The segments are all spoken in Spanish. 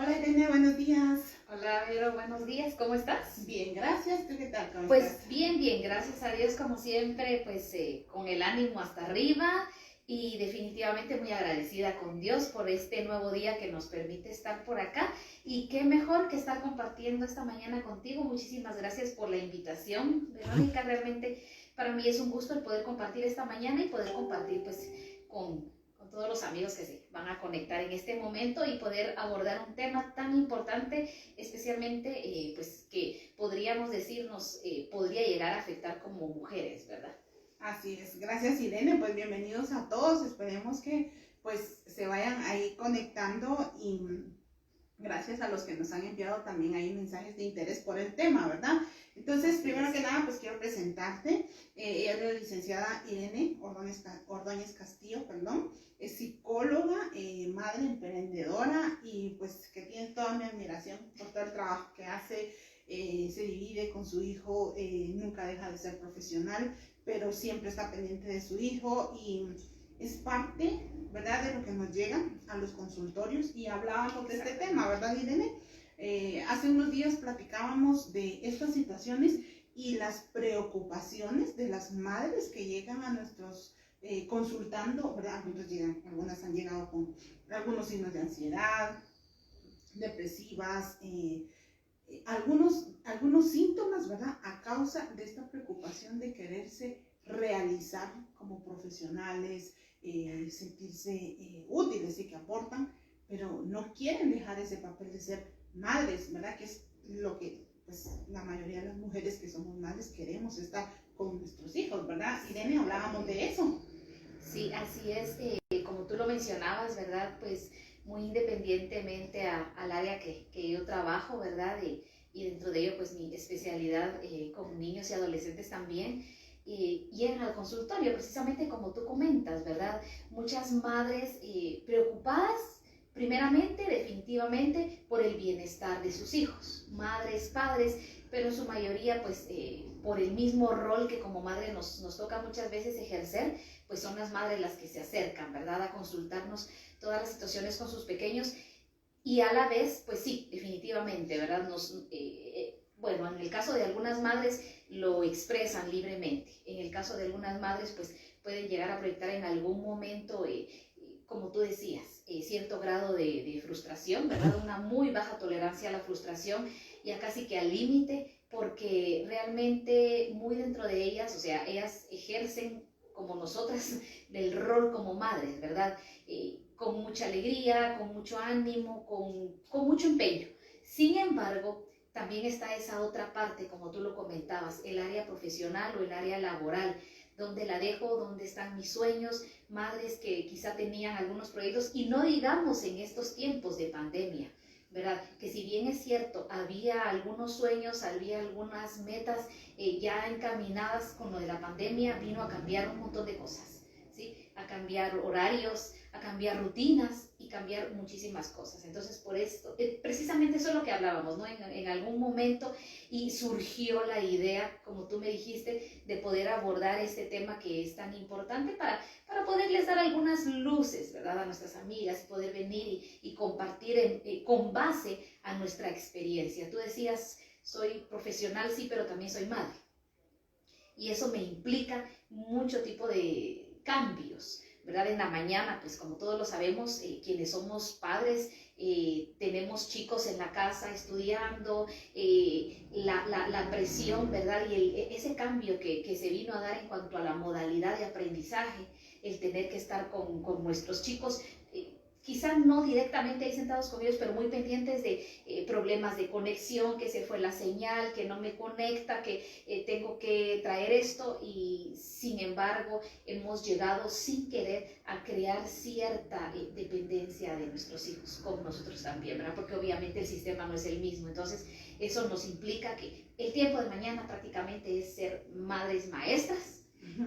Hola Irene, buenos días. Hola Vero, buenos días, ¿cómo estás? Bien, gracias. ¿Tú qué tal? ¿Cómo Pues estás? bien, gracias a Dios como siempre, pues con el ánimo hasta arriba y definitivamente muy agradecida con Dios por este nuevo día que nos permite estar por acá y qué mejor que estar compartiendo esta mañana contigo. Muchísimas gracias por la invitación, Verónica, realmente para mí es un gusto el poder compartir esta mañana y poder compartir pues con todos los amigos que se van a conectar en este momento y poder abordar un tema tan importante, especialmente pues que podríamos decirnos podría llegar a afectar como mujeres, ¿verdad? Así es, gracias Irene, pues bienvenidos a todos. Esperemos que pues se vayan ahí conectando y gracias a los que nos han enviado también ahí mensajes de interés por el tema, ¿verdad? Entonces, primero que nada, pues quiero presentarte. Ella es la licenciada Irene Ordóñez Castillo, perdón. Es psicóloga, madre emprendedora y pues que tiene toda mi admiración por todo el trabajo que hace. Se divide con su hijo, nunca deja de ser profesional, pero siempre está pendiente de su hijo y es parte, ¿verdad?, de lo que nos llega a los consultorios y hablábamos de este tema, ¿verdad, Irene? Hace unos días platicábamos de estas situaciones y las preocupaciones de las madres que llegan a nuestros consultando, ¿verdad? Algunas han llegado con algunos signos de ansiedad, depresivas, algunos síntomas, ¿verdad? A causa de esta preocupación de quererse realizar como profesionales, sentirse útiles y que aportan, pero no quieren dejar ese papel de ser madres, ¿verdad? Que es lo que pues, la mayoría de las mujeres que somos madres queremos estar con nuestros hijos, ¿verdad? Irene, hablábamos de eso. Sí, así es, como tú lo mencionabas, ¿verdad? Pues muy independientemente al área que yo trabajo, ¿verdad? Y dentro de ello, pues mi especialidad con niños y adolescentes también. Y en el consultorio, precisamente como tú comentas, ¿verdad? Muchas madres preocupadas, primeramente, definitivamente, por el bienestar de sus hijos, madres, padres, pero en su mayoría, pues, por el mismo rol que como madre nos toca muchas veces ejercer, pues son las madres las que se acercan, ¿verdad? A consultarnos todas las situaciones con sus pequeños y a la vez, pues sí, definitivamente, ¿verdad? Bueno, en el caso de algunas madres lo expresan libremente, en el caso de algunas madres, pues pueden llegar a proyectar en algún momento, como tú decías, cierto grado de frustración, ¿verdad? Una muy baja tolerancia a la frustración, ya casi que al límite, porque realmente muy dentro de ellas, o sea, ellas ejercen como nosotras del rol como madres, ¿verdad? Con mucha alegría, con mucho ánimo, con mucho empeño. Sin embargo, también está esa otra parte, como tú lo comentabas, el área profesional o el área laboral, donde la dejo, donde están mis sueños, madres que quizá tenían algunos proyectos y no digamos en estos tiempos de pandemia, ¿verdad? Que si bien es cierto, había algunos sueños, había algunas metas ya encaminadas con lo de la pandemia, vino a cambiar un montón de cosas, ¿sí? A cambiar horarios, a cambiar rutinas y cambiar muchísimas cosas. Entonces, por esto, precisamente eso es lo que hablábamos, ¿no? En algún momento y surgió la idea, como tú me dijiste, de poder abordar este tema que es tan importante para poderles dar algunas luces, ¿verdad? A nuestras amigas, poder venir y compartir con base a nuestra experiencia. Tú decías, soy profesional, sí, pero también soy madre. Y eso me implica mucho tipo de cambios, ¿verdad? En la mañana, pues como todos lo sabemos, quienes somos padres, tenemos chicos en la casa estudiando, la presión, ¿verdad? Y ese cambio que se vino a dar en cuanto a la modalidad de aprendizaje, el tener que estar con nuestros chicos, quizá no directamente ahí sentados con ellos, pero muy pendientes de problemas de conexión, que se fue la señal, que no me conecta, que tengo que traer esto y sin embargo hemos llegado sin querer a crear cierta dependencia de nuestros hijos, con nosotros también, ¿verdad? Porque obviamente el sistema no es el mismo, entonces eso nos implica que el tiempo de mañana prácticamente es ser madres maestras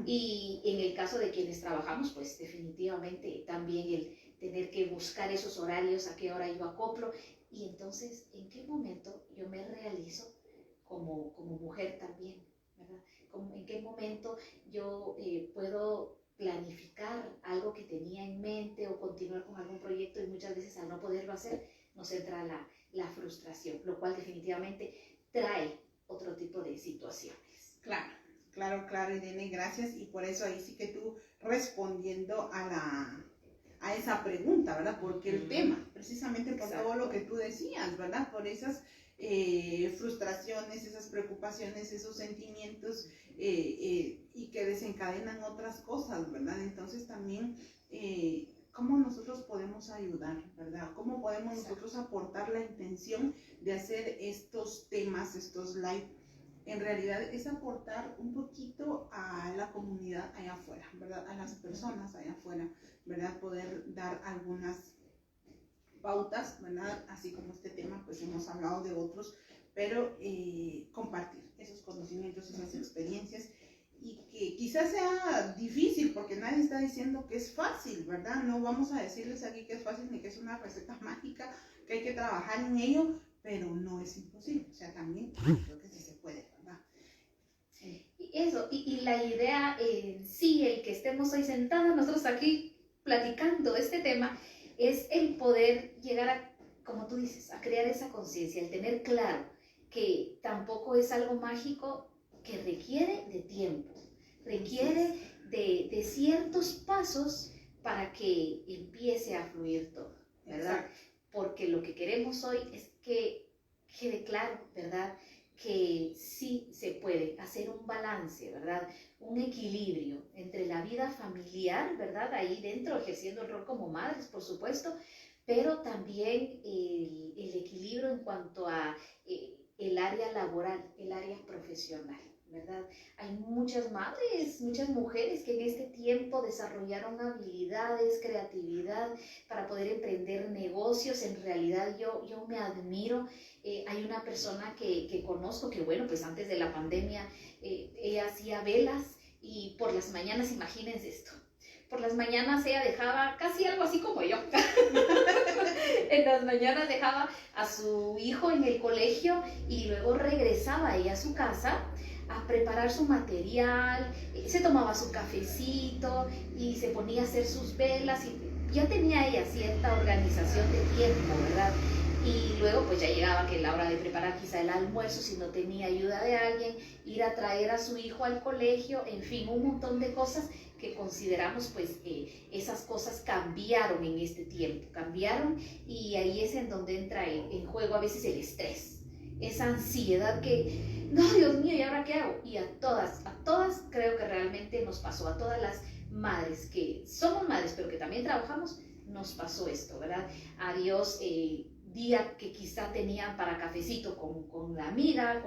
y en el caso de quienes trabajamos, pues definitivamente también el tener que buscar esos horarios, a qué hora yo acoplo y entonces en qué momento yo me realizo como mujer también, ¿verdad? En qué momento yo puedo planificar algo que tenía en mente o continuar con algún proyecto y muchas veces al no poderlo hacer, nos entra la frustración, lo cual definitivamente trae otro tipo de situaciones. Claro, Irene, gracias. Y por eso ahí sí que tú respondiendo a esa pregunta, ¿verdad? Porque el tema, precisamente por todo lo que tú decías, ¿verdad? Por esas frustraciones, esas preocupaciones, esos sentimientos y que desencadenan otras cosas, ¿verdad? Entonces también, ¿cómo nosotros podemos ayudar, ¿verdad? ¿Cómo podemos nosotros aportar la intención de hacer estos temas, estos live? En realidad es aportar un poquito a la comunidad allá afuera, ¿verdad? A las personas allá afuera, ¿verdad? Poder dar algunas pautas, ¿verdad? Así como este tema, pues hemos hablado de otros, pero compartir esos conocimientos, esas experiencias, y que quizás sea difícil, porque nadie está diciendo que es fácil, ¿verdad? No vamos a decirles aquí que es fácil ni que es una receta mágica, que hay que trabajar en ello, pero no es imposible, o sea, también creo que sí se puede, ¿verdad? Y la idea en sí, el que estemos hoy sentados nosotros aquí platicando este tema, es el poder llegar a, como tú dices, a crear esa conciencia, el tener claro que tampoco es algo mágico, que requiere de tiempo, requiere de ciertos pasos para que empiece a fluir todo, ¿verdad? Exacto. Porque lo que queremos hoy es que quede claro, ¿verdad?, que sí se puede hacer un balance, ¿verdad? Un equilibrio entre la vida familiar, ¿verdad? Ahí dentro, ejerciendo el rol como madres, por supuesto, pero también el equilibrio en cuanto a el área laboral, el área profesional, ¿verdad? Hay muchas madres, muchas mujeres que en este tiempo desarrollaron habilidades, creatividad para poder emprender negocios. En realidad yo me admiro. Hay una persona que conozco que, bueno, pues antes de la pandemia ella hacía velas y por las mañanas, imagínense esto, por las mañanas ella dejaba casi algo así como yo. En las mañanas dejaba a su hijo en el colegio y luego regresaba ella a su casa a preparar su material, se tomaba su cafecito y se ponía a hacer sus velas, y ya tenía ella cierta organización de tiempo, ¿verdad? Y luego pues ya llegaba que la hora de preparar quizá el almuerzo, si no tenía ayuda de alguien, ir a traer a su hijo al colegio, en fin, un montón de cosas que consideramos pues esas cosas cambiaron en este tiempo, cambiaron, y ahí es en donde entra en juego a veces el estrés, esa ansiedad que, no, Dios mío, ¿y ahora qué hago? Y a todas creo que realmente nos pasó, a todas las madres que somos madres pero que también trabajamos, nos pasó esto, ¿verdad? Adiós, día que quizá tenían para cafecito con la amiga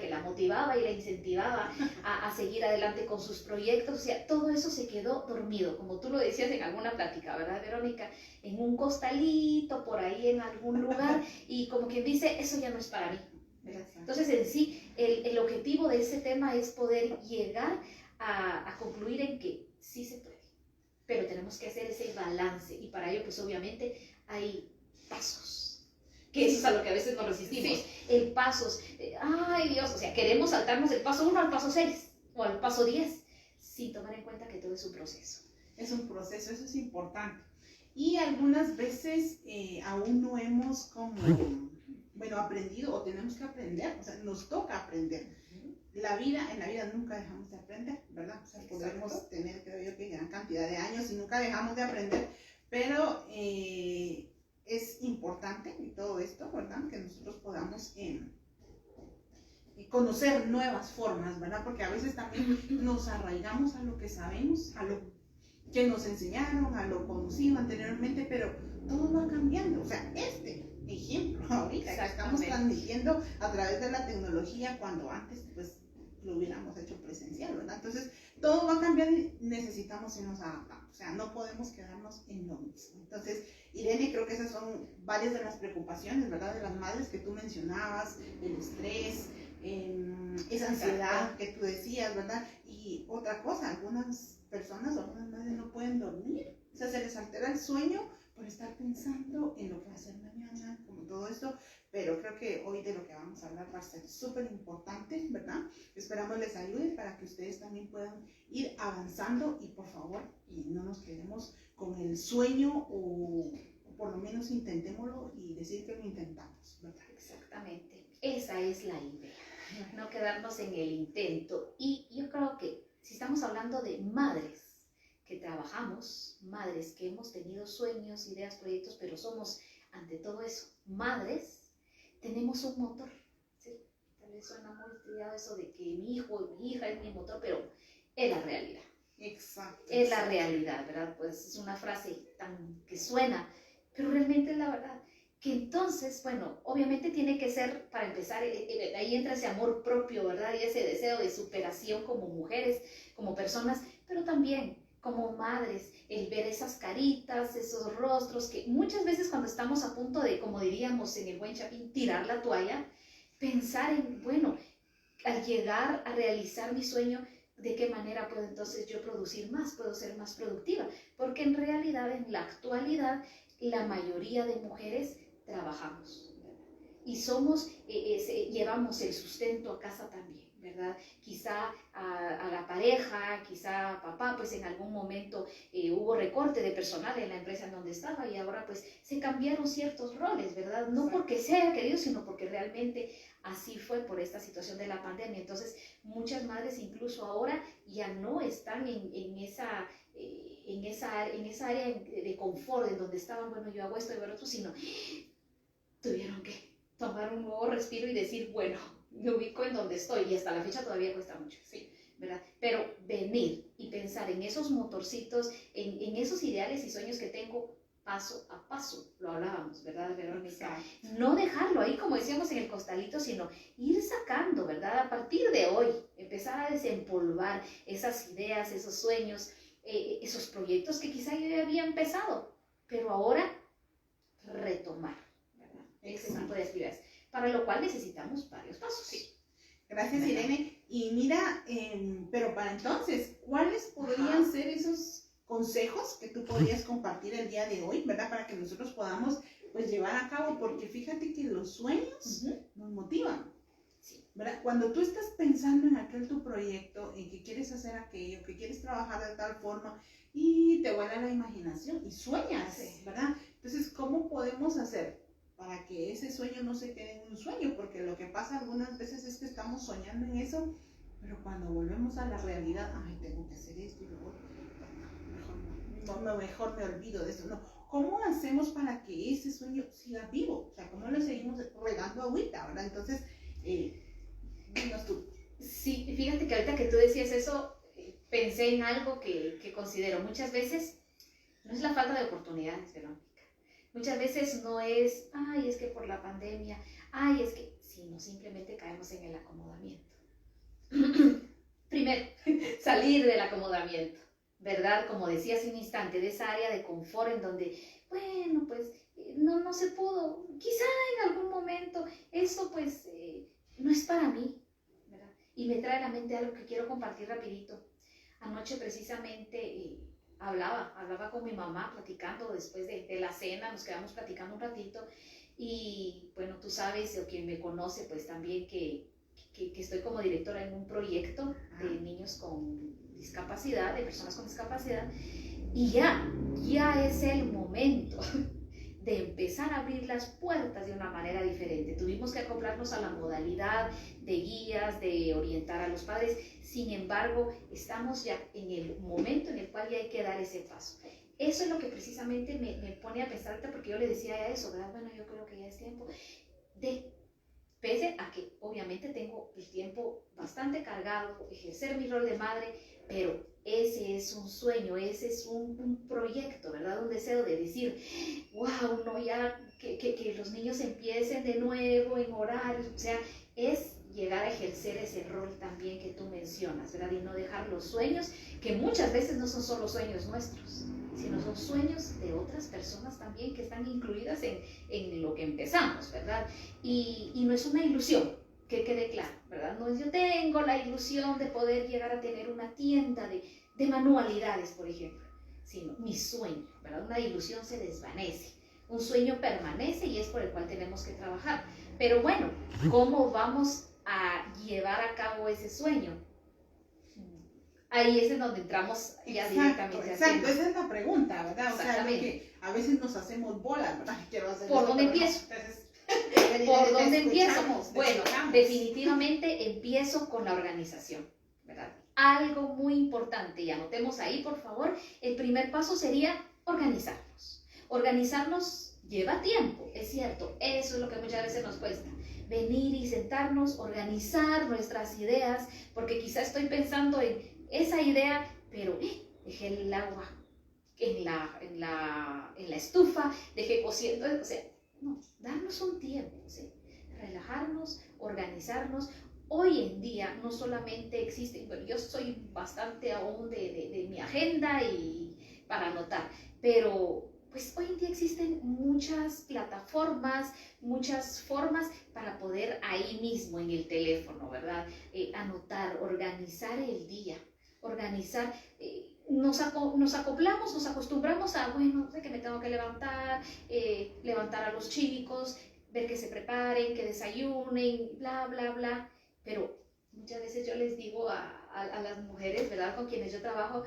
que la motivaba y la incentivaba a seguir adelante con sus proyectos. O sea, todo eso se quedó dormido, como tú lo decías en alguna plática, ¿verdad, Verónica? En un costalito, por ahí en algún lugar, y como quien dice, eso ya no es para mí, ¿verdad? Entonces, en sí, el objetivo de ese tema es poder llegar a concluir en que sí se puede, pero tenemos que hacer ese balance, y para ello, pues obviamente, hay pasos. Que eso es a lo que a veces nos resistimos. Sí. El pasos, ay Dios, o sea, queremos saltarnos del paso 1 al paso 6 o al paso 10, sin tomar en cuenta que todo es un proceso. Es un proceso, eso es importante. Y algunas veces aún no hemos como, bueno, aprendido, o tenemos que aprender, o sea, nos toca aprender. En la vida nunca dejamos de aprender, ¿verdad? O sea, podemos tener, creo yo, que gran cantidad de años y nunca dejamos de aprender, pero es importante y todo esto, ¿verdad? Que nosotros podamos conocer nuevas formas, ¿verdad? Porque a veces también nos arraigamos a lo que sabemos, a lo que nos enseñaron, a lo conocido anteriormente, pero todo va cambiando. O sea, este ejemplo ahorita que estamos transmitiendo a través de la tecnología, cuando antes pues lo hubiéramos hecho presencial, ¿verdad? Entonces todo va cambiando y necesitamos irnos adaptando, o sea, no podemos quedarnos en lo mismo. Entonces, Irene, creo que esas son varias de las preocupaciones, ¿verdad? De las madres que tú mencionabas, el estrés, esa ansiedad que tú decías, ¿verdad? Y otra cosa, algunas personas o algunas madres no pueden dormir, o sea, se les altera el sueño por estar pensando en lo que va a hacer mañana, como todo esto, pero creo que hoy de lo que vamos a hablar va a ser súper importante, ¿verdad? Esperamos les ayude para que ustedes también puedan ir avanzando, y por favor, y no nos quedemos con el sueño, o por lo menos menos intentémoslo y decir que lo intentamos, ¿verdad? Exactamente, esa es la idea, no quedarnos en el intento. Y yo creo que si estamos hablando de madres que trabajamos, madres que hemos tenido sueños, ideas, proyectos, pero somos ante todo eso, madres, tenemos un motor, ¿sí? Tal vez suena muy trillado eso de que mi hijo o mi hija es mi motor, pero es la realidad. Exacto. Es la realidad, ¿verdad? Pues es una frase tan que suena, pero realmente es la verdad. Que entonces, bueno, obviamente tiene que ser, para empezar, ahí entra ese amor propio, ¿verdad? Y ese deseo de superación como mujeres, como personas, pero también como madres, el ver esas caritas, esos rostros, que muchas veces cuando estamos a punto de, como diríamos en el buen chapín, tirar la toalla, pensar en, bueno, al llegar a realizar mi sueño, ¿de qué manera puedo entonces yo producir más? Puedo ser más productiva, porque en realidad, en la actualidad, la mayoría de mujeres trabajamos, ¿verdad? Y somos, llevamos el sustento a casa también, ¿verdad? Quizá a la pareja, quizá a papá, pues en algún momento hubo recorte de personal en la empresa en donde estaba y ahora pues se cambiaron ciertos roles, ¿verdad? No porque se haya querido, sino porque realmente así fue por esta situación de la pandemia. Entonces, muchas madres incluso ahora ya no están en esa área de confort en donde estaban, bueno, yo hago esto y hago lo otro, sino tuvieron que tomar un nuevo respiro y decir, bueno, me ubico en donde estoy, y hasta la fecha todavía cuesta mucho, sí, ¿verdad? Pero venir y pensar en esos motorcitos, en esos ideales y sueños que tengo paso a paso, lo hablábamos, ¿verdad, Verónica? No dejarlo ahí, como decíamos en el costalito, sino ir sacando, ¿verdad? A partir de hoy, empezar a desempolvar esas ideas, esos sueños, esos proyectos que quizá yo ya había empezado, pero ahora retomar, ¿verdad? Ese tipo de actividades, para lo cual necesitamos varios pasos. Sí. Gracias, Irene. Y mira, pero para entonces, ¿cuáles podrían ser esos consejos que tú podrías compartir el día de hoy, ¿verdad? Para que nosotros podamos pues llevar a cabo, porque fíjate que los sueños nos motivan, ¿verdad? Cuando tú estás pensando en aquel tu proyecto, en que quieres hacer aquello, que quieres trabajar de tal forma, y te vuela la imaginación y sueñas, ¿verdad? Entonces, ¿cómo podemos hacer para que ese sueño no se quede en un sueño? Porque lo que pasa algunas veces es que estamos soñando en eso, pero cuando volvemos a la realidad, ay, tengo que hacer esto y lo otro, mejor me olvido de eso, no. ¿Cómo hacemos para que ese sueño siga vivo? O sea, ¿cómo le seguimos regando agüita, verdad? Entonces, dinos tú. Sí, fíjate que ahorita que tú decías eso, pensé en algo que considero muchas veces, no es la falta de oportunidades, Verónica. Muchas veces no es, ay, es que por la pandemia, ay, es que, sino simplemente caemos en el acomodamiento. Primero, salir del acomodamiento, ¿verdad? Como decía hace un instante, de esa área de confort en donde, bueno, pues no se pudo, quizá en algún momento eso pues no es para mí, ¿verdad? Y me trae a la mente algo que quiero compartir rapidito. Anoche precisamente hablaba con mi mamá platicando después de la cena, nos quedamos platicando un ratito y bueno, tú sabes, o quien me conoce pues también que estoy como directora en un proyecto de niños con discapacidad, de personas con discapacidad, y ya es el momento de empezar a abrir las puertas de una manera diferente. Tuvimos que acoplarnos a la modalidad de guías, de orientar a los padres. Sin embargo, estamos ya en el momento en el cual ya hay que dar ese paso. Eso es lo que precisamente me pone a pensar, porque yo le decía a eso, ¿verdad? Bueno, yo creo que ya es tiempo de, pese a que obviamente tengo el tiempo bastante cargado, ejercer mi rol de madre, pero ese es un sueño, ese es un proyecto, ¿verdad? Un deseo de decir, wow, no, ya que los niños empiecen de nuevo en horarios, o sea, es llegar a ejercer ese rol también que tú mencionas, ¿verdad? Y no dejar los sueños, que muchas veces no son solo sueños nuestros, sino son sueños de otras personas también que están incluidas en lo que empezamos, ¿verdad? Y no es una ilusión, que quede claro, ¿verdad? No es yo tengo la ilusión de poder llegar a tener una tienda de manualidades, por ejemplo, sino mi sueño, ¿verdad? Una ilusión se desvanece, un sueño permanece y es por el cual tenemos que trabajar. Pero bueno, ¿cómo vamos a llevar a cabo ese sueño? ahí es en donde entramos ya directamente. Exacto, esa es la pregunta, ¿verdad? O sea, que a veces nos hacemos bolas, ¿verdad? Quiero hacer ¿Por dónde empiezo? ¿Por dónde empiezo? Bueno, definitivamente empiezo con la organización, ¿verdad? Algo muy importante, y anotemos ahí, por favor, el primer paso sería organizarnos. Organizarnos lleva tiempo, es cierto, eso es lo que muchas veces nos cuesta. Venir y sentarnos, organizar nuestras ideas, porque quizá estoy pensando en esa idea, pero dejé el agua en la estufa, dejé cociendo, o sea, no, darnos un tiempo, ¿sí? Relajarnos, organizarnos. Hoy en día no solamente existen, bueno, yo soy bastante aún de mi agenda y para anotar, pero pues hoy en día existen muchas plataformas, muchas formas para poder ahí mismo en el teléfono, ¿verdad? Anotar, organizar el día, organizar. Nos acoplamos, nos acostumbramos a, bueno, sé que me tengo que levantar, levantar a los chicos, ver que se preparen, que desayunen, bla, bla, bla. Pero muchas veces yo les digo a las mujeres, ¿verdad?, con quienes yo trabajo,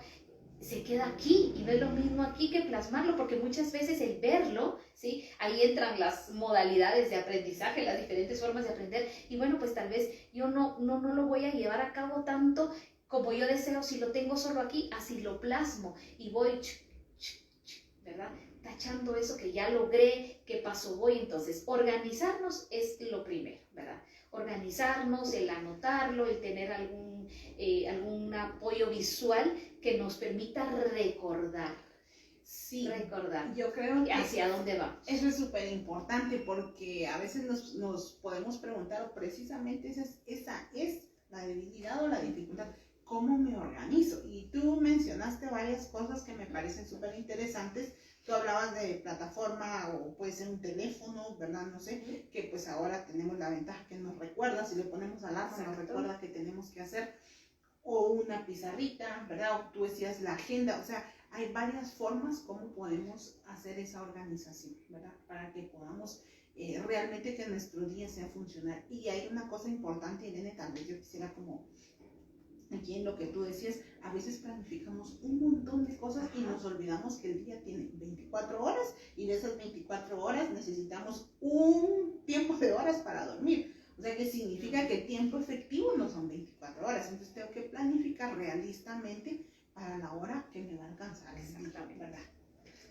se queda aquí, y no es lo mismo aquí que plasmarlo, porque muchas veces el verlo, ¿sí? Ahí entran las modalidades de aprendizaje, las diferentes formas de aprender, y bueno, pues tal vez yo no lo voy a llevar a cabo tanto como yo deseo, si lo tengo solo aquí, así lo plasmo, y voy, ¿verdad?, tachando eso que ya logré, que paso voy. Entonces, organizarnos es lo primero, ¿verdad? Organizarnos, el anotarlo, el tener algún apoyo visual que nos permita recordar. Sí, recordar. Yo creo que hacia dónde vamos. Eso es súper importante, porque a veces nos podemos preguntar, o precisamente esa es la debilidad o la dificultad. ¿Cómo me organizo? Y tú mencionaste varias cosas que me parecen súper interesantes. Tú hablabas de plataforma, o puede ser un teléfono, ¿verdad? No sé, que pues ahora tenemos la ventaja que nos recuerda, si le ponemos alarma, nos recuerda que tenemos que hacer, o una pizarrita, ¿verdad? O tú decías la agenda, o sea, hay varias formas como podemos hacer esa organización, ¿verdad? Para que podamos realmente que nuestro día sea funcional. Y hay una cosa importante, Irene, tal vez yo quisiera como aquí en lo que tú decías, a veces planificamos un montón de cosas y nos olvidamos que el día tiene 24 horas, y de esas 24 horas necesitamos un tiempo de horas para dormir. O sea, que significa que el tiempo efectivo no son 24 horas. Entonces tengo que planificar realistamente para la hora que me va a alcanzar. Exactamente. ¿Verdad?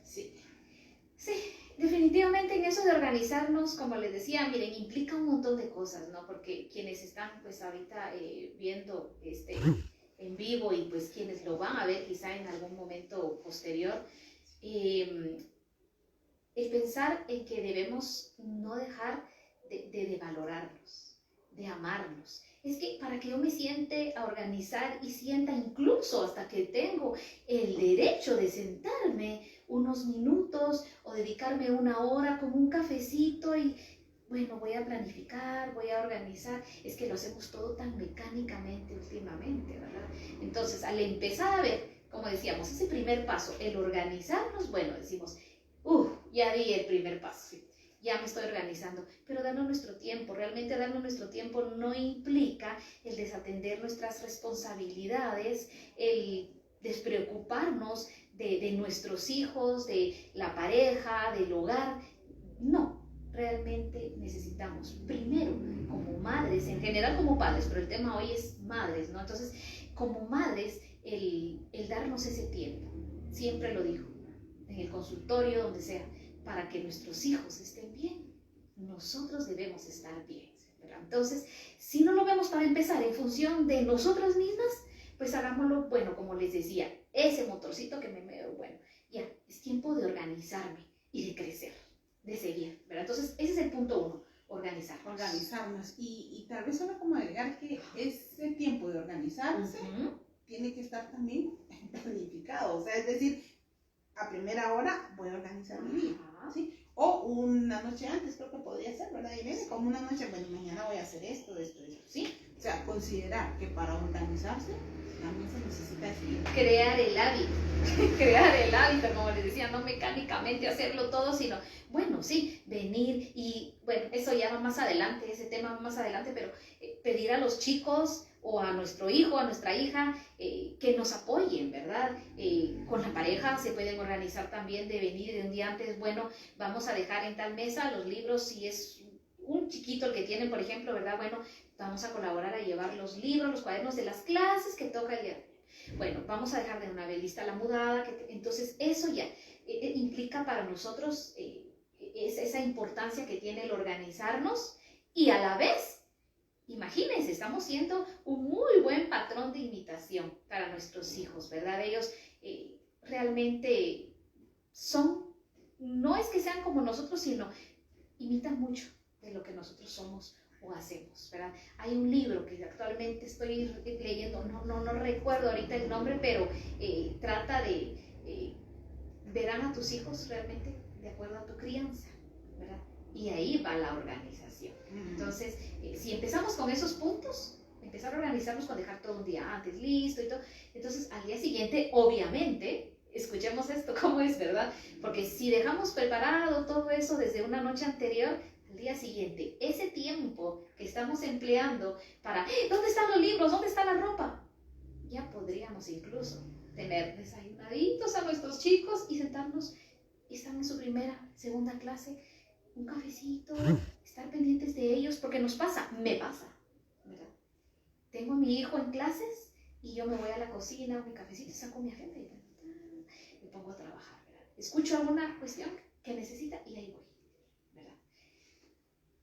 Sí. Sí, definitivamente en eso de organizarnos, como les decía, miren, implica un montón de cosas, ¿no? Porque quienes están pues ahorita viendo en vivo, y pues quienes lo van a ver quizá en algún momento posterior, el pensar en que debemos no dejar de valorarnos, de amarnos. Es que para que yo me siente a organizar y sienta incluso hasta que tengo el derecho de sentarme unos minutos o dedicarme una hora con un cafecito y, bueno, voy a planificar, voy a organizar, es que lo hacemos todo tan mecánicamente últimamente, ¿verdad? Entonces, al empezar a ver, como decíamos, ese primer paso, el organizarnos, bueno, decimos, ya di el primer paso, ya me estoy organizando, pero darnos nuestro tiempo. Realmente darnos nuestro tiempo no implica el desatender nuestras responsabilidades, el despreocuparnos de nuestros hijos, de la pareja, del hogar. No, realmente necesitamos primero, como madres, en general como padres, pero el tema hoy es madres, ¿no? Entonces, como madres, el darnos ese tiempo, siempre lo digo, en el consultorio, donde sea, para que nuestros hijos estén bien, nosotros debemos estar bien, ¿verdad? Entonces, si no lo vemos para empezar en función de nosotras mismas, pues hagámoslo, bueno, como les decía, ese motorcito que bueno, ya, es tiempo de organizarme y de crecer, de seguir, ¿verdad? Entonces, ese es el punto 1, organizarnos. Y tal vez solo como agregar que ese tiempo de organizarse tiene que estar también planificado, o sea, es decir, a primera hora voy a organizar mi día, ¿sí? O una noche antes, creo que podría ser, ¿verdad, Irene? Como una noche, bueno, mañana voy a hacer esto, ¿sí? O sea, considerar que para organizarse también se necesita decir, crear el hábito, como les decía, no mecánicamente hacerlo todo, sino, bueno, sí, venir y, bueno, eso ya va más adelante, ese tema va más adelante, pero pedir a los chicos o a nuestro hijo, a nuestra hija, que nos apoyen, ¿verdad? Con la pareja se pueden organizar también de venir de un día antes, bueno, vamos a dejar en tal mesa los libros, si es un chiquito el que tienen, por ejemplo, ¿verdad? Bueno, vamos a colaborar a llevar los libros, los cuadernos de las clases que toca el día. Bueno, vamos a dejar de una vez lista la mudada, entonces eso ya implica para nosotros esa importancia que tiene el organizarnos y a la vez, imagínense, estamos siendo un muy buen patrón de imitación para nuestros hijos, ¿verdad? Ellos realmente son, no es que sean como nosotros, sino imitan mucho de lo que nosotros somos o hacemos, ¿verdad? Hay un libro que actualmente estoy leyendo, no recuerdo ahorita el nombre, pero trata de verán a tus hijos realmente de acuerdo a tu crianza, ¿verdad? Y ahí va la organización. Entonces, si empezamos con esos puntos, empezar a organizarnos con dejar todo un día antes listo y todo, entonces al día siguiente, obviamente, escuchemos esto, ¿cómo es, verdad? Porque si dejamos preparado todo eso desde una noche anterior, al día siguiente, ese tiempo que estamos empleando para, ¿dónde están los libros? ¿Dónde está la ropa? Ya podríamos incluso tener desayunaditos a nuestros chicos y sentarnos, están en su primera, segunda clase, un cafecito, estar pendientes de ellos, porque nos pasa, me pasa, ¿verdad? Tengo a mi hijo en clases y yo me voy a la cocina, mi cafecito, saco mi agenda y me pongo a trabajar, ¿verdad? Escucho alguna cuestión que necesita y ahí voy, ¿verdad?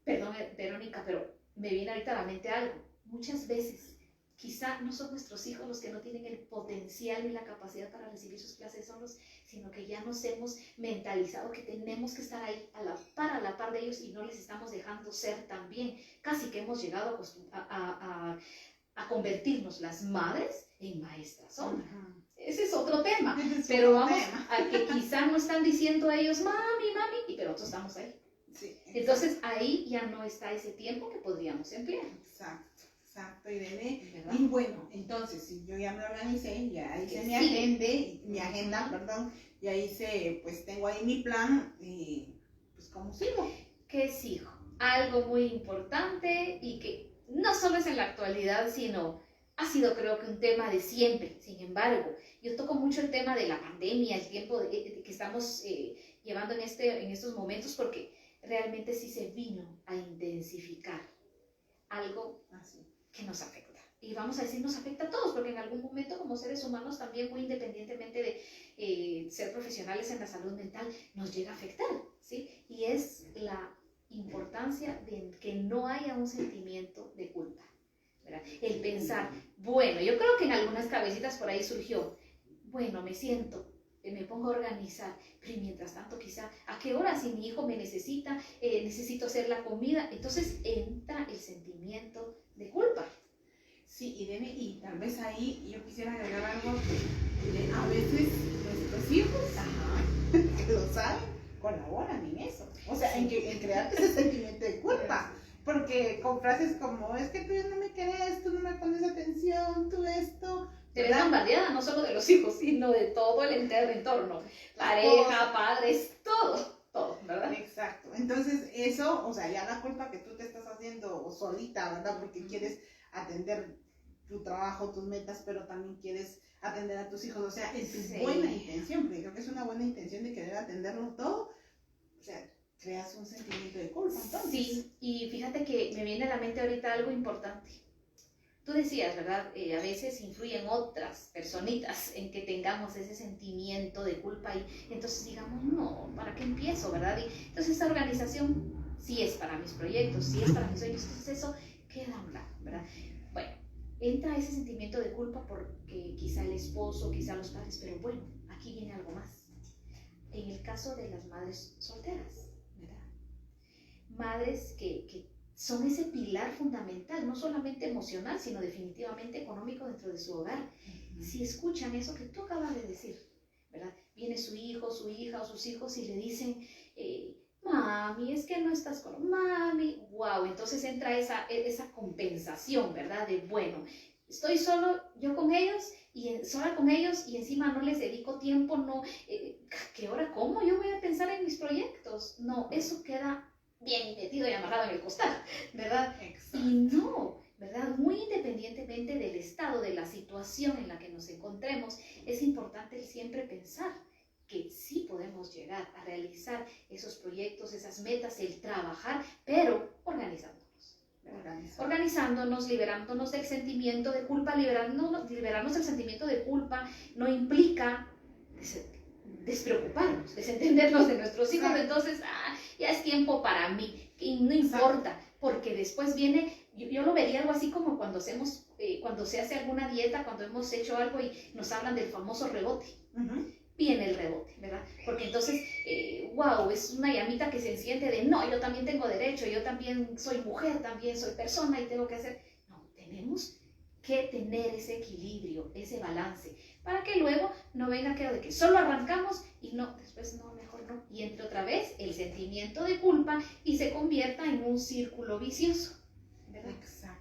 Perdón, Verónica, pero me viene ahorita a la mente algo. Muchas veces, quizá no son nuestros hijos los que no tienen el potencial ni la capacidad para recibir sus clases solos, sino que ya nos hemos mentalizado que tenemos que estar ahí a la par de ellos y no les estamos dejando ser también. Casi que hemos llegado a convertirnos las madres en maestras sombra. Ese es otro tema, pero vamos a que quizá no están diciendo a ellos, mami, pero nosotros estamos ahí. Sí, entonces ahí ya no está ese tiempo que podríamos emplear. Exacto, Irene. Y bueno, entonces, si yo ya me organicé, ya hice mi agenda, perdón, ya hice, pues tengo ahí mi plan, pues ¿cómo sigo? ¿Qué sigo? Algo muy importante y que no solo es en la actualidad, sino ha sido creo que un tema de siempre. Sin embargo, yo toco mucho el tema de la pandemia, el tiempo que estamos llevando en estos momentos, porque realmente sí se vino a intensificar algo así que nos afecta. Y vamos a decir, nos afecta a todos, porque en algún momento como seres humanos también, muy independientemente de ser profesionales en la salud mental, nos llega a afectar, ¿sí? Y es la importancia de que no haya un sentimiento de culpa, ¿verdad? El pensar, bueno, yo creo que en algunas cabecitas por ahí surgió, bueno, me siento, me pongo a organizar, pero mientras tanto quizá, ¿a qué hora si mi hijo me necesita, necesito hacer la comida? Entonces entra el sentimiento de culpa. Sí, Irene, y tal vez ahí yo quisiera agregar algo, a veces nuestros hijos, que lo saben, colaboran en eso, o sea, en crear ese sentimiento de culpa, porque con frases como, es que tú no me querés, tú no me pones atención, tú esto... Te ves bombardeada no solo de los hijos, sino de todo el entorno, pareja, padres, todo, ¿verdad? Exacto, entonces eso, o sea, ya la culpa que tú te estás haciendo solita, ¿verdad? Porque quieres atender tu trabajo, tus metas, pero también quieres atender a tus hijos, o sea, es tu buena intención, porque creo que es una buena intención de querer atenderlo todo, o sea, creas un sentimiento de culpa, entonces. Sí, y fíjate que me viene a la mente ahorita algo importante. Tú decías, ¿verdad? A veces influyen otras personitas en que tengamos ese sentimiento de culpa y entonces digamos, no, ¿para qué empiezo, verdad? Y entonces esta organización sí es para mis proyectos, sí es para mis sueños, entonces eso queda a un lado, ¿verdad? Bueno, entra ese sentimiento de culpa porque quizá el esposo, quizá los padres, pero bueno, aquí viene algo más. En el caso de las madres solteras, ¿verdad? Madres que son ese pilar fundamental, no solamente emocional, sino definitivamente económico dentro de su hogar. Si escuchan eso que tú acabas de decir, ¿verdad? Viene su hijo, su hija o sus hijos y le dicen, mami, es que no estás con mami, wow, entonces entra esa compensación, ¿verdad? De bueno, estoy solo yo con ellos sola con ellos y encima no les dedico tiempo, no, ¿qué hora? ¿Cómo yo voy a pensar en mis proyectos? No, eso queda bien metido y amarrado en el costal, ¿verdad? Exacto. Y no, ¿verdad? Muy independientemente del estado, de la situación en la que nos encontremos, es importante siempre pensar que sí podemos llegar a realizar esos proyectos, esas metas, el trabajar, pero organizándonos, liberándonos del sentimiento de culpa. Liberarnos del sentimiento de culpa no implica despreocuparnos, desentendernos de nuestros hijos. Entonces, ya es tiempo para mí, y no importa, porque después viene, yo lo vería algo así como cuando cuando se hace alguna dieta, cuando hemos hecho algo y nos hablan del famoso rebote. Viene el rebote, ¿verdad? Porque entonces, wow, es una llamita que se enciende de, no, yo también tengo derecho, yo también soy mujer, también soy persona y tengo que hacer. No, tenemos que tener ese equilibrio, ese balance, para que luego no venga aquello de que solo arrancamos y no, después no, mejor no. Y entre otra vez el sentimiento de culpa y se convierta en un círculo vicioso, ¿verdad? Exacto.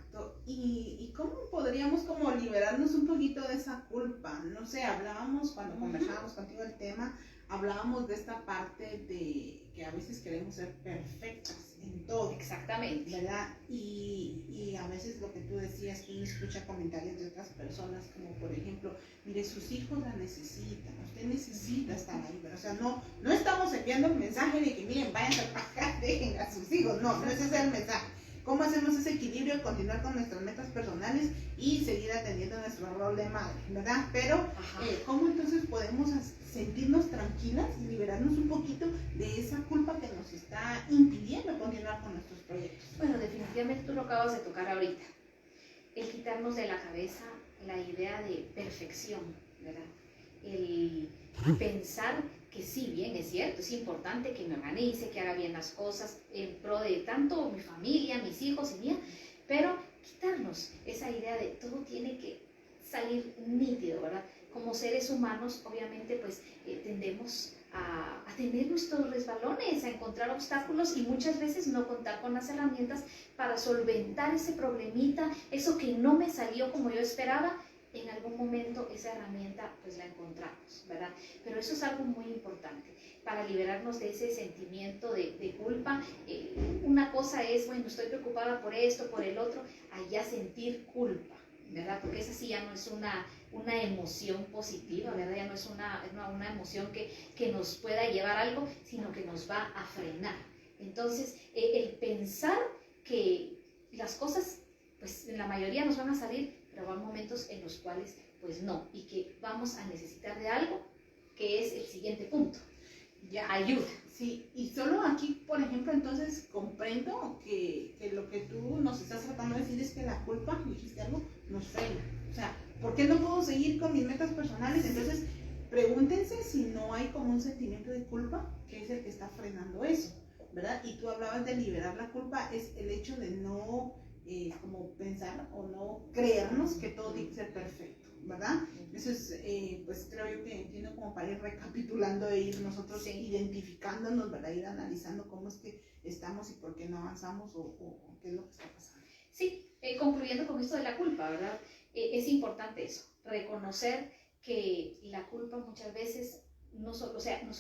¿Y cómo podríamos como liberarnos un poquito de esa culpa? No sé, hablábamos cuando conversábamos contigo el tema, hablábamos de esta parte de que a veces queremos ser perfectas en todo. Exactamente. ¿Verdad? Y a veces lo que tú decías, que uno escucha comentarios de otras personas, como por ejemplo, mire, sus hijos la necesitan, usted necesita estar ahí, pero, o sea, no estamos enviando un mensaje de que miren, vayan a trabajar, dejen a sus hijos, no ese es el mensaje. ¿Cómo hacemos ese equilibrio de continuar con nuestras metas personales y seguir atendiendo nuestro rol de madre, ¿verdad? Pero, ¿cómo entonces podemos sentirnos tranquilas y liberarnos un poquito de esa culpa que nos está impidiendo continuar con nuestros proyectos? Bueno, definitivamente tú lo acabas de tocar ahorita. El quitarnos de la cabeza la idea de perfección, ¿verdad? El pensar que sí, bien, es cierto, es importante que me organice, que haga bien las cosas en pro de tanto mi familia, mis hijos y mía, pero quitarnos esa idea de todo tiene que salir nítido, ¿verdad? Como seres humanos, obviamente, pues tendemos a tener nuestros resbalones, a encontrar obstáculos y muchas veces no contar con las herramientas para solventar ese problemita, eso que no me salió como yo esperaba. En algún momento esa herramienta pues la encontramos, ¿verdad? Pero eso es algo muy importante para liberarnos de ese sentimiento de culpa. Una cosa es, bueno, estoy preocupada por esto, por el otro, allá sentir culpa, ¿verdad? Porque esa sí ya no es una emoción positiva, ¿verdad? Ya no es una emoción que nos pueda llevar a algo, sino que nos va a frenar. Entonces, el pensar que las cosas, pues en la mayoría nos van a salir, pero van momentos en los cuales pues no, y que vamos a necesitar de algo que es el siguiente punto, ya ayuda. Sí, y solo aquí, por ejemplo, entonces comprendo que lo que tú nos estás tratando de decir es que la culpa, dijiste algo, nos frena. O sea, ¿por qué no puedo seguir con mis metas personales? Entonces, pregúntense si no hay como un sentimiento de culpa que es el que está frenando eso, ¿verdad? Y tú hablabas de liberar la culpa, es el hecho de no como pensar o no creernos que todo tiene que ser perfecto, ¿verdad? Eso es, pues creo yo que entiendo como para ir recapitulando e ir nosotros identificándonos, ¿verdad? Ir analizando cómo es que estamos y por qué no avanzamos o qué es lo que está pasando. Sí, concluyendo con esto de la culpa, ¿verdad? Es importante eso, reconocer que la culpa muchas veces nos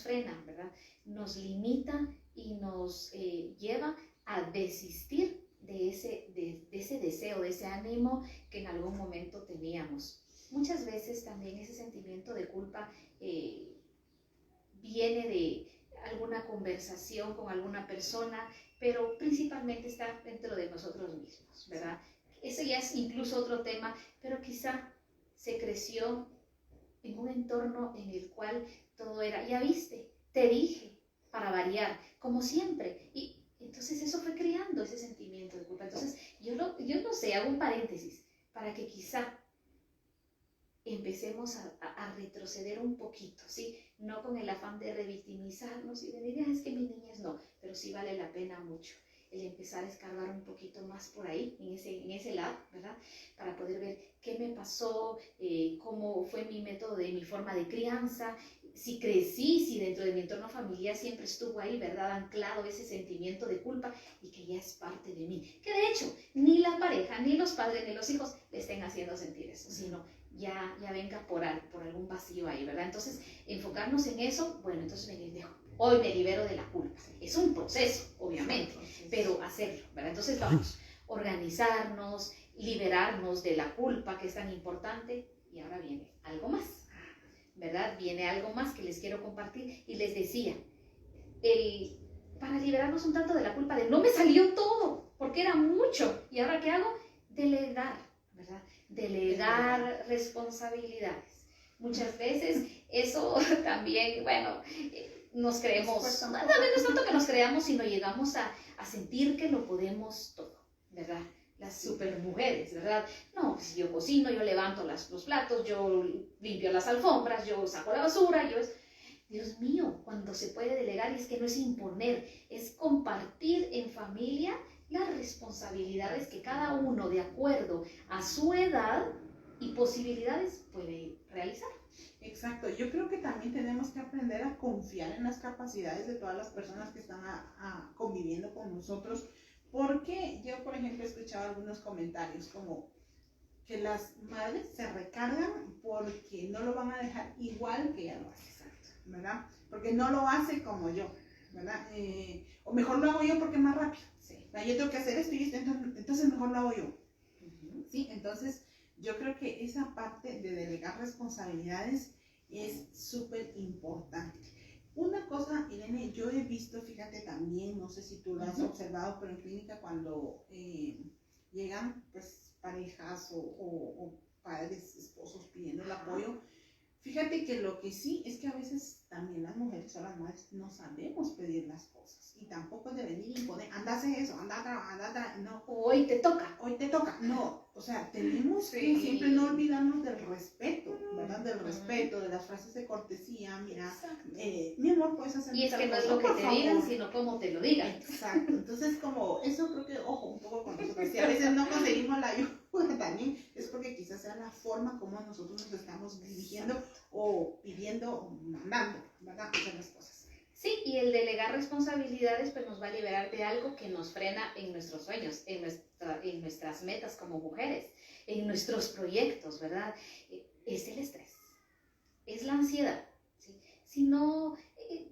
frena, ¿verdad? Nos limita y nos lleva a desistir de ese deseo, de ese ánimo que en algún momento teníamos. Muchas veces también ese sentimiento de culpa viene de alguna conversación con alguna persona, pero principalmente está dentro de nosotros mismos, ¿verdad? Eso ya es incluso otro tema, pero quizá se creció en un entorno en el cual todo era, ya viste, te dije, para variar, como siempre, y entonces eso fue creando ese sentimiento de culpa. Entonces yo no sé, hago un paréntesis, para que quizá empecemos a retroceder un poquito, ¿sí? No con el afán de revictimizarnos y de decir, es que mi niñez no, pero sí vale la pena mucho el empezar a escarbar un poquito más por ahí, en ese lado, ¿verdad? Para poder ver qué me pasó, cómo fue mi método, mi forma de crianza, si crecí, si dentro de mi entorno familiar siempre estuvo ahí, ¿verdad? Anclado ese sentimiento de culpa y que ya es parte de mí. Que de hecho, ni la pareja, ni los padres, ni los hijos le estén haciendo sentir eso, sino ya venga por algún vacío ahí, ¿verdad? Entonces, enfocarnos en eso, bueno, entonces hoy me libero de la culpa. Es un proceso, obviamente, pero hacerlo, ¿verdad? Entonces vamos, organizarnos, liberarnos de la culpa que es tan importante. Y ahora viene algo más, ¿verdad? Viene algo más que les quiero compartir. Y les decía, para liberarnos un tanto de la culpa de no me salió todo, porque era mucho. ¿Y ahora qué hago? Delegar, ¿verdad? Delegar responsabilidades. Muchas veces eso también, bueno, nos creemos, no es tanto que nos creamos, sino llegamos a sentir que lo podemos todo, ¿verdad? Las supermujeres, ¿verdad? No, pues yo cocino, yo levanto los platos, yo limpio las alfombras, yo saco la basura, Dios mío, cuando se puede delegar, y es que no es imponer, es compartir en familia las responsabilidades que cada uno, de acuerdo a su edad y posibilidades, puede realizar. Exacto, yo creo que también tenemos que aprender a confiar en las capacidades de todas las personas que están conviviendo con nosotros, porque yo, por ejemplo, he escuchado algunos comentarios como que las madres se recargan porque no lo van a dejar igual que ella lo hace, ¿verdad? Porque no lo hace como yo, ¿verdad? O mejor lo hago yo porque es más rápido. Sí. Yo tengo que hacer esto y esto, entonces mejor lo hago yo. ¿Sí? Entonces, yo creo que esa parte de delegar responsabilidades es súper importante. Una cosa, Irene, yo he visto, fíjate también, no sé si tú lo has observado, pero en clínica cuando llegan pues parejas o padres, esposos pidiendo el apoyo, fíjate que lo que sí es que a veces también las mujeres o las madres no sabemos pedir las cosas y tampoco es de venir y imponer, anda a hacer eso, anda a no. Hoy te toca. No, o sea, tenemos que siempre no olvidarnos del respeto, ¿verdad? Del respeto, de las frases de cortesía, mira, mi amor, puedes hacer y es que no es lo que te digan, sino cómo te lo digan. Exacto, entonces como eso creo que, ojo, un poco con nosotros, si a veces no conseguimos la ayuda también es porque quizás sea la forma como nosotros nos estamos dirigiendo o pidiendo o mandando, ¿verdad? Hacer las cosas. Sí, y el delegar responsabilidades pues nos va a liberar de algo que nos frena en nuestros sueños, en nuestras metas como mujeres, en nuestros proyectos, ¿verdad? Es el estrés, es la ansiedad, ¿sí? Si no,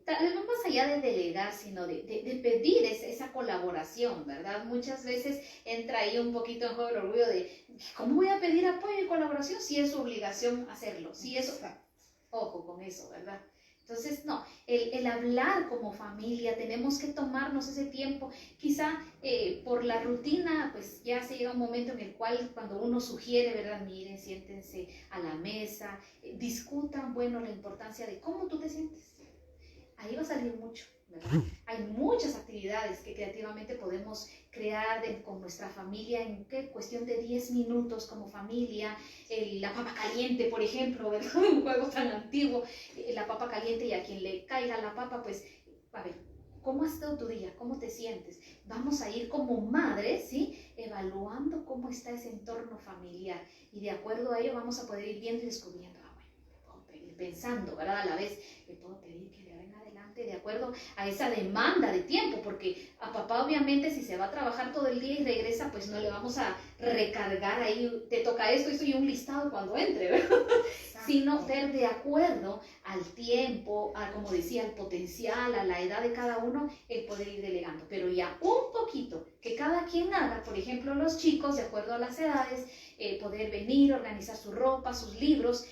tal vez no más allá de delegar, sino de pedir esa colaboración, ¿verdad? Muchas veces entra ahí un poquito en juego el orgullo de, ¿cómo voy a pedir apoyo y colaboración si es su obligación hacerlo? Si eso, ojo con eso, ¿verdad? Entonces, no, el hablar como familia, tenemos que tomarnos ese tiempo. Quizá por la rutina, pues ya se llega un momento en el cual cuando uno sugiere, ¿verdad? Miren, siéntense a la mesa, discutan, bueno, la importancia de cómo tú te sientes. Ahí va a salir mucho, ¿verdad? Hay muchas actividades que creativamente podemos crear con nuestra familia en cuestión de 10 minutos como familia. La papa caliente, por ejemplo, ¿verdad? Un juego tan antiguo, la papa caliente, y a quien le caiga la papa, pues, a ver, ¿cómo ha estado tu día? ¿Cómo te sientes? Vamos a ir como madres, ¿sí? Evaluando cómo está ese entorno familiar, y de acuerdo a ello vamos a poder ir viendo y descubriendo, bueno, le puedo pedir, pensando, ¿verdad? A la vez, le puedo pedir que le venga adelante de acuerdo a esa demanda de tiempo, porque a papá obviamente si se va a trabajar todo el día y regresa, pues no le vamos a recargar ahí, te toca esto y un listado cuando entre, ¿verdad? Sino ver de acuerdo al tiempo, como decía, al potencial, a la edad de cada uno, el poder ir delegando. Pero ya un poquito, que cada quien haga, por ejemplo, los chicos, de acuerdo a las edades, poder venir, organizar su ropa, sus libros.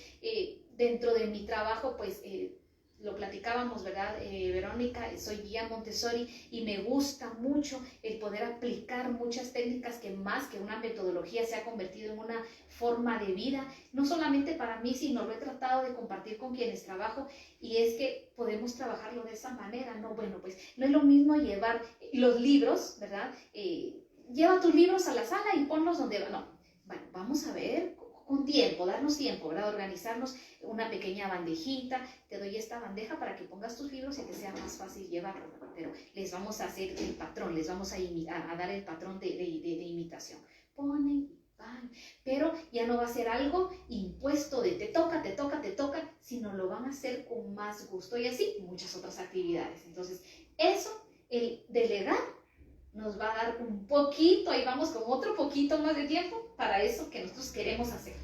Dentro de mi trabajo, pues lo platicábamos, ¿verdad? Verónica, soy guía Montessori y me gusta mucho el poder aplicar muchas técnicas que más que una metodología se ha convertido en una forma de vida, no solamente para mí, sino lo he tratado de compartir con quienes trabajo, y es que podemos trabajarlo de esa manera, ¿no? Bueno, pues no es lo mismo llevar los libros, ¿verdad? Lleva tus libros a la sala y ponlos donde va, no. Bueno, vamos a ver con tiempo, darnos tiempo, ¿verdad? Organizarnos una pequeña bandejita, te doy esta bandeja para que pongas tus libros y te sea más fácil llevarlo, pero les vamos a hacer el patrón, les vamos a dar el patrón de imitación. Ponen, van, pero ya no va a ser algo impuesto de te toca, sino lo van a hacer con más gusto, y así muchas otras actividades. Entonces, eso, el delegar, nos va a dar un poquito, ahí vamos con otro poquito más de tiempo para eso que nosotros queremos hacer.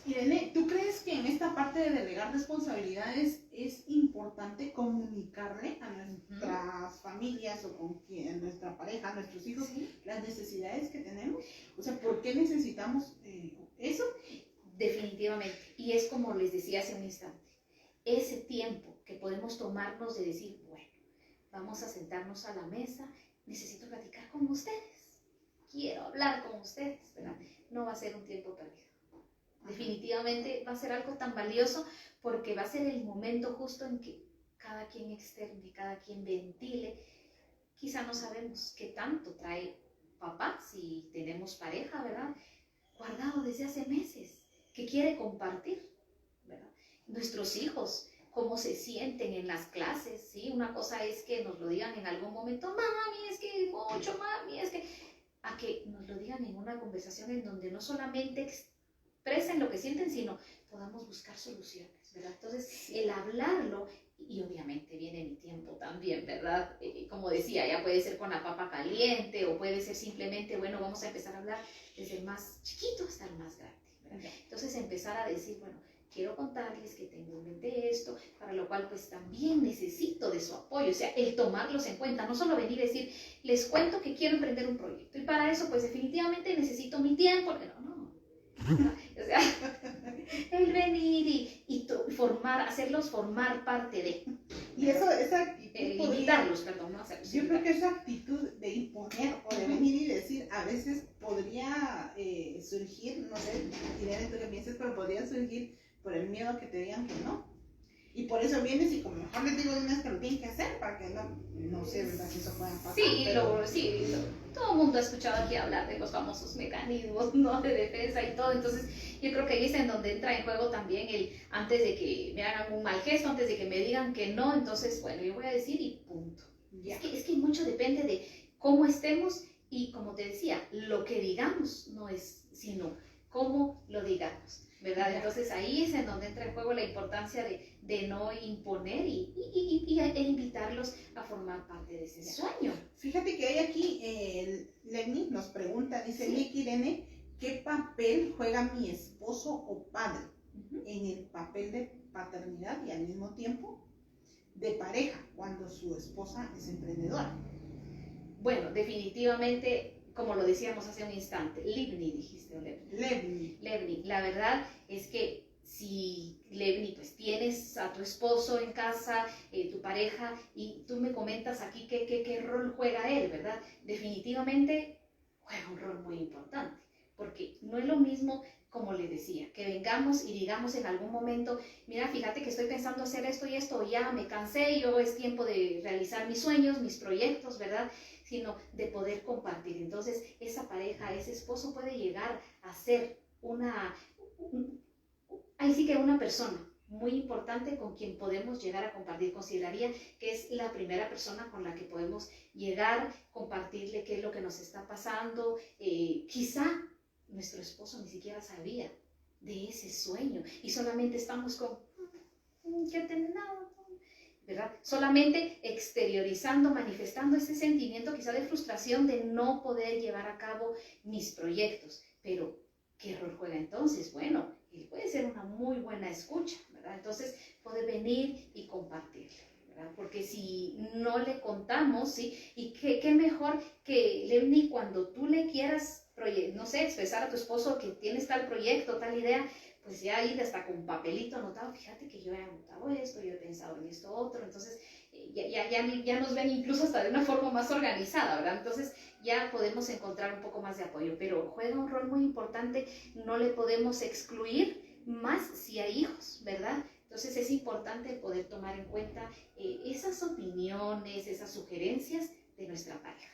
Irene, ¿tú crees que en esta parte de delegar responsabilidades es importante comunicarle a nuestras familias familias o con nuestra pareja, nuestros hijos, Sí. las necesidades que tenemos. O sea, ¿por qué necesitamos eso? Definitivamente. Y es como les decía hace un instante, ese tiempo que podemos tomarnos de decir, bueno, vamos a sentarnos a la mesa, necesito platicar con ustedes, quiero hablar con ustedes, ¿verdad? No va a ser un tiempo perdido. Definitivamente va a ser algo tan valioso porque va a ser el momento justo en que cada quien externe, cada quien ventile. Quizá no sabemos qué tanto trae papá, si tenemos pareja, ¿verdad? Guardado desde hace meses, que quiere compartir, ¿verdad? Nuestros hijos, cómo se sienten en las clases, ¿sí? Una cosa es que nos lo digan en algún momento, mami, es que mucho, mami, es que... A que nos lo digan en una conversación en donde no solamente expresen lo que sienten, sino podamos buscar soluciones, ¿verdad? Entonces, el hablarlo, y obviamente viene mi tiempo también, ¿verdad? Como decía, ya puede ser con la papa caliente o puede ser simplemente, bueno, vamos a empezar a hablar desde el más chiquito hasta el más grande, ¿verdad? Entonces, empezar a decir, bueno, quiero contarles que tengo en mente esto, para lo cual pues también necesito de su apoyo, o sea, el tomarlos en cuenta, no solo venir y decir, les cuento que quiero emprender un proyecto y para eso pues definitivamente necesito mi tiempo, pero no, o sea, el venir y formar, hacerlos formar parte de. Y eso, esa actitud Invitarlos, perdón, no hacerlos. Yo creo que esa actitud de imponer o de venir y decir, a veces podría surgir, no sé, Irene, tú qué piensas, pero podría surgir por el miedo a que te digan que no. Y por eso vienes y como mejor les digo de una vez que lo tienen que hacer para que no sé, ¿verdad? Si eso pueda pasar. Sí, todo el mundo ha escuchado aquí hablar de los famosos mecanismos, ¿no? De defensa y todo. Entonces, yo creo que ahí es en donde entra en juego también el antes de que me hagan un mal gesto, antes de que me digan que no, entonces, bueno, yo voy a decir y punto. Ya. Es que mucho depende de cómo estemos y, como te decía, lo que digamos no es, sino cómo lo digamos. ¿Verdad? Ya. Entonces ahí es en donde entra en juego la importancia de no imponer e invitarlos a formar parte de ese sueño. Fíjate que hay aquí, Lenny nos pregunta, dice, Sí. Nick Irene, ¿qué papel juega mi esposo o padre en el papel de paternidad y al mismo tiempo de pareja cuando su esposa es emprendedora? Bueno, definitivamente, como lo decíamos hace un instante, Livni dijiste, o Levni. Levni, la verdad es que si Levni, pues tienes a tu esposo en casa, tu pareja, y tú me comentas aquí qué rol juega él, ¿verdad? Definitivamente juega un rol muy importante, porque no es lo mismo, como le decía, que vengamos y digamos en algún momento, mira, fíjate que estoy pensando hacer esto y esto, ya me cansé, yo es tiempo de realizar mis sueños, mis proyectos, ¿verdad? Sino de poder compartir. Entonces, esa pareja, ese esposo puede llegar a ser ahí sí que una persona muy importante con quien podemos llegar a compartir. Consideraría que es la primera persona con la que podemos llegar, compartirle qué es lo que nos está pasando. Quizá nuestro esposo ni siquiera sabía de ese sueño y solamente estamos con, ¿qué tenemos? ¿Verdad? Solamente exteriorizando, manifestando ese sentimiento quizá de frustración de no poder llevar a cabo mis proyectos. Pero, ¿qué rol juega entonces? Bueno, él puede ser una muy buena escucha, ¿verdad? Entonces, puede venir y compartirle, ¿verdad? Porque si no le contamos, ¿sí? Y qué mejor que Levni cuando tú le quieras, no sé, expresar a tu esposo que tienes tal proyecto, tal idea, pues ya ir hasta con papelito anotado, fíjate que yo he anotado esto, yo he pensado en esto otro, entonces ya nos ven incluso hasta de una forma más organizada, ¿verdad? Entonces ya podemos encontrar un poco más de apoyo, pero juega un rol muy importante, no le podemos excluir más si hay hijos, ¿verdad? Entonces es importante poder tomar en cuenta esas opiniones, esas sugerencias de nuestra pareja.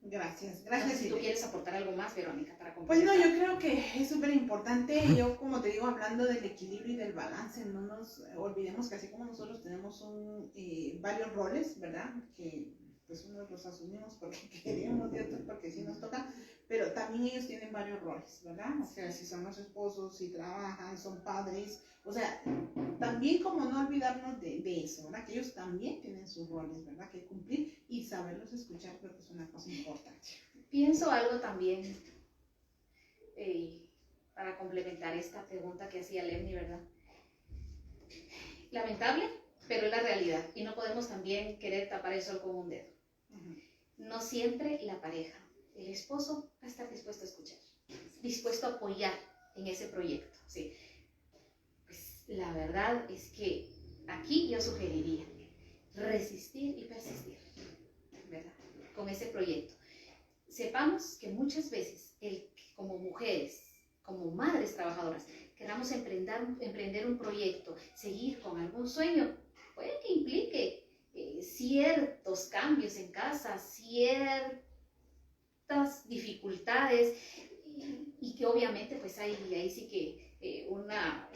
Gracias, No gracias. sé si tú quieres aportar algo más, Verónica, para Pues complementar. no, yo creo que es súper importante. Yo, como te digo, hablando del equilibrio y del balance, no nos olvidemos que así como nosotros tenemos varios roles, ¿verdad? Que pues unos los asumimos porque queremos y otros porque sí nos toca, pero también ellos tienen varios roles, ¿verdad? O sea, si son los esposos, si trabajan, son padres, o sea, también como no olvidarnos de eso, ¿verdad? Que ellos también tienen sus roles, ¿verdad? Que cumplir y saberlos escuchar creo que es una cosa importante. Pienso algo también para complementar esta pregunta que hacía Levni, ¿verdad? Lamentable, pero es la realidad y no podemos también querer tapar el sol con un dedo. No siempre la pareja, el esposo va a estar dispuesto a escuchar, dispuesto a apoyar en ese proyecto, ¿sí? Pues la verdad es que aquí yo sugeriría resistir y persistir, ¿verdad? Con ese proyecto. Sepamos que muchas veces, como mujeres, como madres trabajadoras, queramos emprender un proyecto, seguir con algún sueño, puede que implique ciertos cambios en casa, ciertas dificultades y que obviamente pues hay ahí sí que una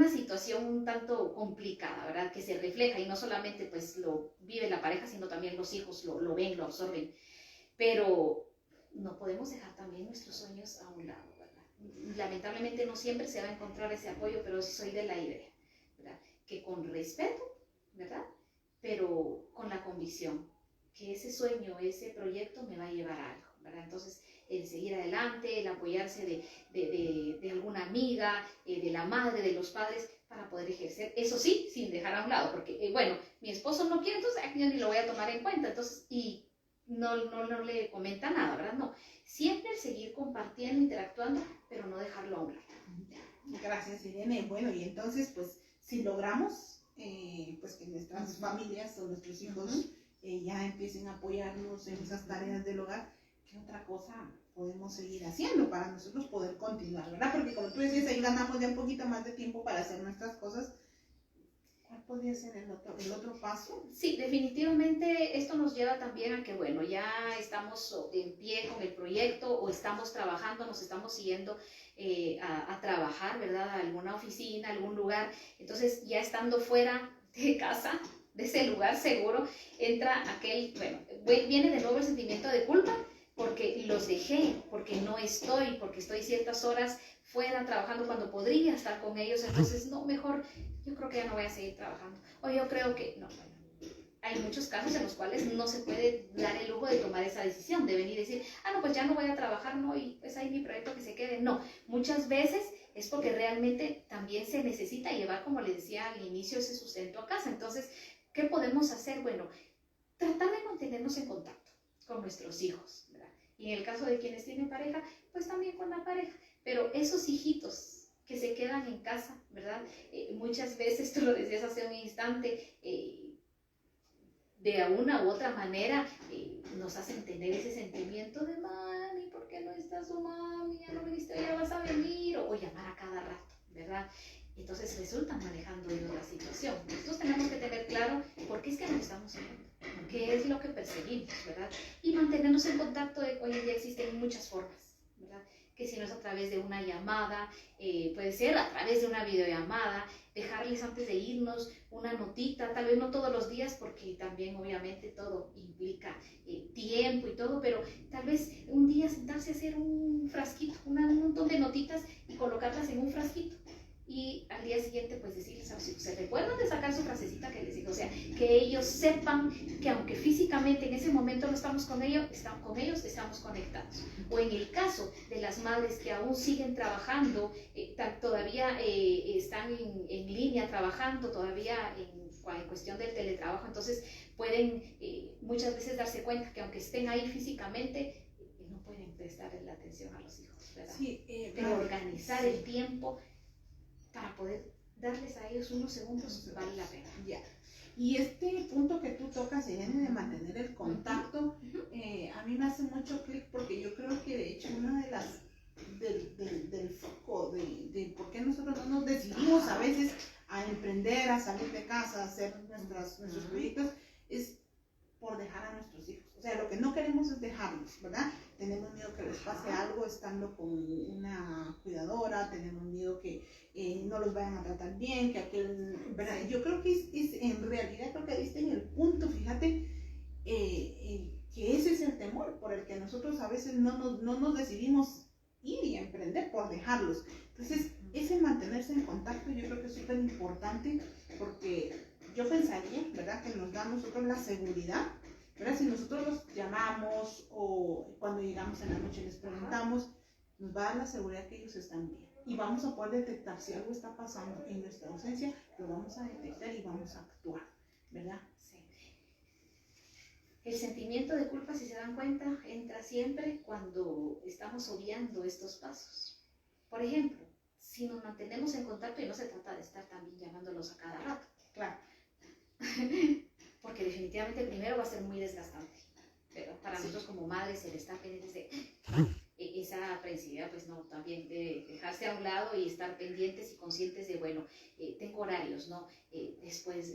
situación un tanto complicada, ¿verdad? Que se refleja y no solamente pues lo vive la pareja, sino también los hijos lo ven, lo absorben. Pero no podemos dejar también nuestros sueños a un lado, ¿verdad? Lamentablemente no siempre se va a encontrar ese apoyo, pero sí soy de la idea, ¿verdad? Que con respeto, ¿verdad? Pero con la convicción que ese sueño, ese proyecto me va a llevar a algo, ¿verdad? Entonces, el seguir adelante, el apoyarse de alguna amiga, de la madre, de los padres, para poder ejercer, eso sí, sin dejar a un lado, porque, bueno, mi esposo no quiere, entonces yo ni lo voy a tomar en cuenta, entonces, y no le comenta nada, ¿verdad? No, siempre el seguir compartiendo, interactuando, pero no dejarlo a un lado. Gracias, Irene. Bueno, y entonces, pues, si logramos, pues, que nuestras familias o nuestros hijos ya empiecen a apoyarnos en esas tareas del hogar, ¿qué otra cosa podemos seguir haciendo para nosotros poder continuar, verdad? Porque como tú decías, ahí ganamos ya un poquito más de tiempo para hacer nuestras cosas. ¿Cuál podría ser el otro paso? Sí, definitivamente esto nos lleva también a que, bueno, ya estamos en pie con el proyecto o estamos trabajando, nos estamos siguiendo a trabajar, ¿verdad? A alguna oficina, algún lugar. Entonces, ya estando fuera de casa, de ese lugar seguro, entra aquel, bueno, viene de nuevo el sentimiento de culpa porque los dejé, porque no estoy, porque estoy ciertas horas fuera trabajando cuando podría estar con ellos. Entonces, no, mejor yo creo que ya no voy a seguir trabajando. O yo creo que no. Hay muchos casos en los cuales no se puede dar el lujo de tomar esa decisión, de venir y decir, no, pues ya no voy a trabajar, no, y pues ahí mi proyecto que se quede. No, muchas veces es porque realmente también se necesita llevar, como les decía al inicio, ese sustento a casa. Entonces, ¿qué podemos hacer? Bueno, tratar de mantenernos en contacto con nuestros hijos, ¿verdad? Y en el caso de quienes tienen pareja, pues también con la pareja. Pero esos hijitos que se quedan en casa, ¿verdad? Muchas veces, tú lo decías hace un instante, de una u otra manera nos hacen tener ese sentimiento de mami, ¿por qué no está su mami? Ya no viniste, ya vas a venir, o llamar a cada rato, ¿verdad? Entonces resultan manejando ellos la situación. Nosotros tenemos que tener claro por qué es que nos estamos viendo, qué es lo que perseguimos, ¿verdad? Y mantenernos en contacto. Hoy en día existen muchas formas, ¿verdad? Que si no es a través de una llamada, puede ser a través de una videollamada, dejarles antes de irnos una notita, tal vez no todos los días, porque también obviamente todo implica tiempo y todo, pero tal vez un día sentarse a hacer un frasquito, un montón de notitas y colocarlas en un frasquito. Y al día siguiente pues decirles, ¿se recuerdan de sacar su frasecita que les digo? O sea, que ellos sepan que aunque físicamente en ese momento no estamos con ellos, estamos conectados. O en el caso de las madres que aún siguen trabajando, todavía están en línea trabajando, todavía en cuestión del teletrabajo, entonces pueden muchas veces darse cuenta que aunque estén ahí físicamente, no pueden prestarle la atención a los hijos, ¿verdad? Sí, pero organizar el tiempo para poder darles a ellos unos segundos vale la pena. Ya. Y este punto que tú tocas, Irene, de mantener el contacto, a mí me hace mucho clic porque yo creo que de hecho una de las del foco de por qué nosotros no nos decidimos a veces a emprender, a salir de casa, a hacer nuestros proyectos, es por dejar a nuestros hijos. O sea, lo que no queremos es dejarlos, ¿verdad? Tenemos miedo que les pase algo estando con una cuidadora, tenemos miedo que no los vayan a tratar bien, que aquel, ¿verdad? Yo creo que en realidad creo que diste en el punto, fíjate, que ese es el temor por el que nosotros a veces no nos decidimos ir y emprender por dejarlos. Entonces, ese mantenerse en contacto yo creo que es súper importante porque yo pensaría, ¿verdad?, que nos da a nosotros la seguridad, ¿verdad? Si nosotros los llamamos o cuando llegamos en la noche les preguntamos, nos va a dar la seguridad que ellos están bien. Y vamos a poder detectar si algo está pasando en nuestra ausencia, lo vamos a detectar y vamos a actuar, ¿verdad? Sí. El sentimiento de culpa, si se dan cuenta, entra siempre cuando estamos obviando estos pasos. Por ejemplo, si nos mantenemos en contacto, y no se trata de estar también llamándolos a cada rato. Claro. Porque definitivamente primero va a ser muy desgastante. Pero para nosotros como madres, el estar pendientes de esa aprensividad, pues no, también de dejarse a un lado y estar pendientes y conscientes de, bueno, tengo horarios, ¿no? Después,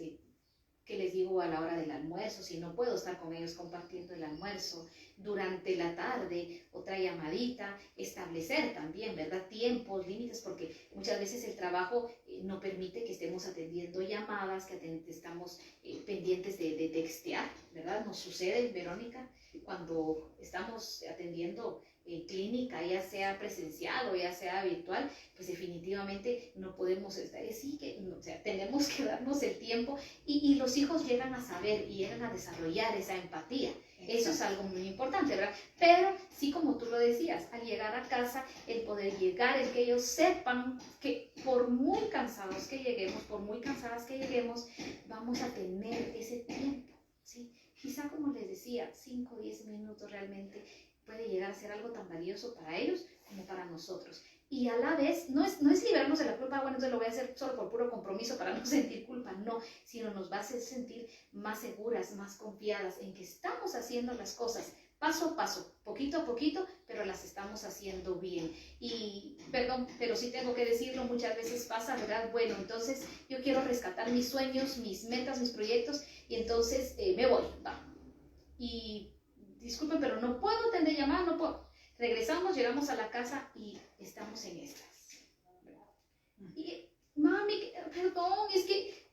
¿qué les digo a la hora del almuerzo? Si no puedo estar con ellos compartiendo el almuerzo, durante la tarde, otra llamadita, establecer también, ¿verdad? Tiempos, límites, porque muchas veces el trabajo no permite que estemos atendiendo llamadas, que estamos pendientes de textear, ¿verdad? Nos sucede, Verónica, cuando estamos atendiendo clínica, ya sea presencial o ya sea virtual, pues definitivamente no podemos estar así, o sea, tenemos que darnos el tiempo y los hijos llegan a saber y llegan a desarrollar esa empatía. Exacto. Eso es algo muy importante, ¿verdad? Pero sí, como tú lo decías, al llegar a casa, el poder llegar, el que ellos sepan que por muy cansados que lleguemos, por muy cansadas que lleguemos, vamos a tener ese tiempo, ¿sí? Quizá, como les decía, 5 o 10 minutos realmente puede llegar a ser algo tan valioso para ellos como para nosotros. Y a la vez, no es liberarnos de la culpa, bueno, entonces lo voy a hacer solo por puro compromiso para no sentir culpa, no, sino nos va a hacer sentir más seguras, más confiadas en que estamos haciendo las cosas paso a paso, poquito a poquito, pero las estamos haciendo bien. Y, perdón, pero sí tengo que decirlo, muchas veces pasa, ¿verdad? Bueno, entonces yo quiero rescatar mis sueños, mis metas, mis proyectos, y entonces me voy, va. Y disculpen, pero no puedo atender llamadas, no puedo. Regresamos, llegamos a la casa y estamos en estas. Y, mami, perdón, es que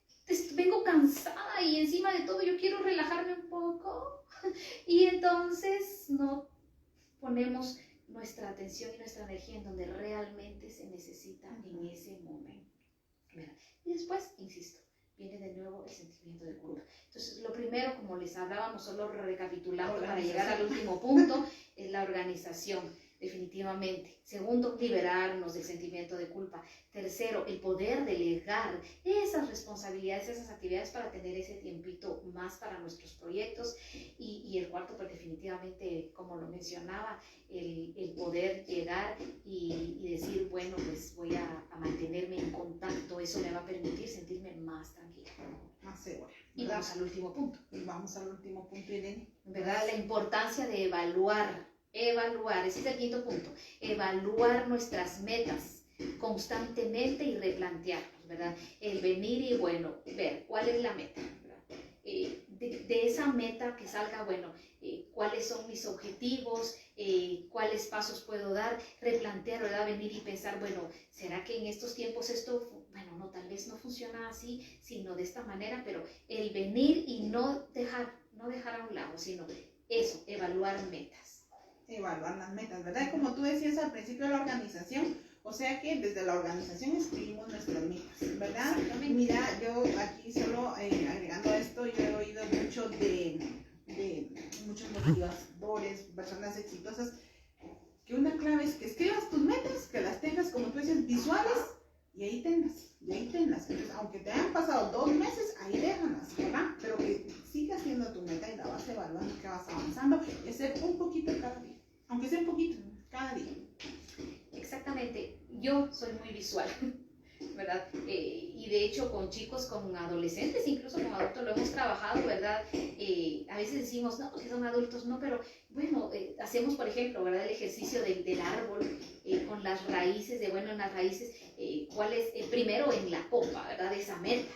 vengo cansada y encima de todo yo quiero relajarme un poco. Y entonces no ponemos nuestra atención y nuestra energía en donde realmente se necesita en ese momento. Y después, insisto, viene de nuevo el sentimiento de culpa. Entonces, lo primero, como les hablábamos, solo recapitulando para llegar al último punto, es la organización, definitivamente. Segundo, liberarnos del sentimiento de culpa. Tercero, el poder delegar esas responsabilidades, esas actividades para tener ese tiempito más para nuestros proyectos. Y el cuarto, pues definitivamente, como lo mencionaba, el poder llegar y decir, bueno, pues voy a mantenerme en contacto. Eso me va a permitir sentirme más tranquila. Más segura. Y vamos al último punto. Y vamos al último punto, Irene. ¿Verdad? La importancia de evaluar, ese es el quinto punto, evaluar nuestras metas constantemente y replantearnos, ¿verdad? El venir y, bueno, ver cuál es la meta, ¿verdad? De esa meta que salga, bueno, cuáles son mis objetivos, cuáles pasos puedo dar, replantear, ¿verdad? Venir y pensar, bueno, ¿será que en estos tiempos esto, bueno, no, tal vez no funciona así, sino de esta manera, pero el venir y no dejar a un lado, sino eso, evaluar metas. Evaluar las metas, ¿verdad? Como tú decías al principio de la organización, o sea que desde la organización escribimos nuestras metas, ¿verdad? Mira, yo aquí solo agregando a esto, yo he oído mucho de muchos motivadores, personas exitosas, que una clave es que escribas tus metas, que las tengas, como tú dices, visuales, y ahí tenlas. Entonces, aunque te hayan pasado 2 meses, ahí déjalas, ¿verdad? Pero que sigas haciendo tu meta y la vas evaluando, que vas avanzando, y hacer un poquito cada día, aunque sea un poquito cada día. Exactamente, yo soy muy visual, ¿verdad? Y de hecho con chicos, con adolescentes, incluso con adultos lo hemos trabajado, ¿verdad? A veces decimos, no, porque son adultos, no, pero bueno, hacemos, por ejemplo, ¿verdad? El ejercicio del árbol con las raíces, en las raíces, ¿cuál es? Primero en la copa, ¿verdad? De esa meta.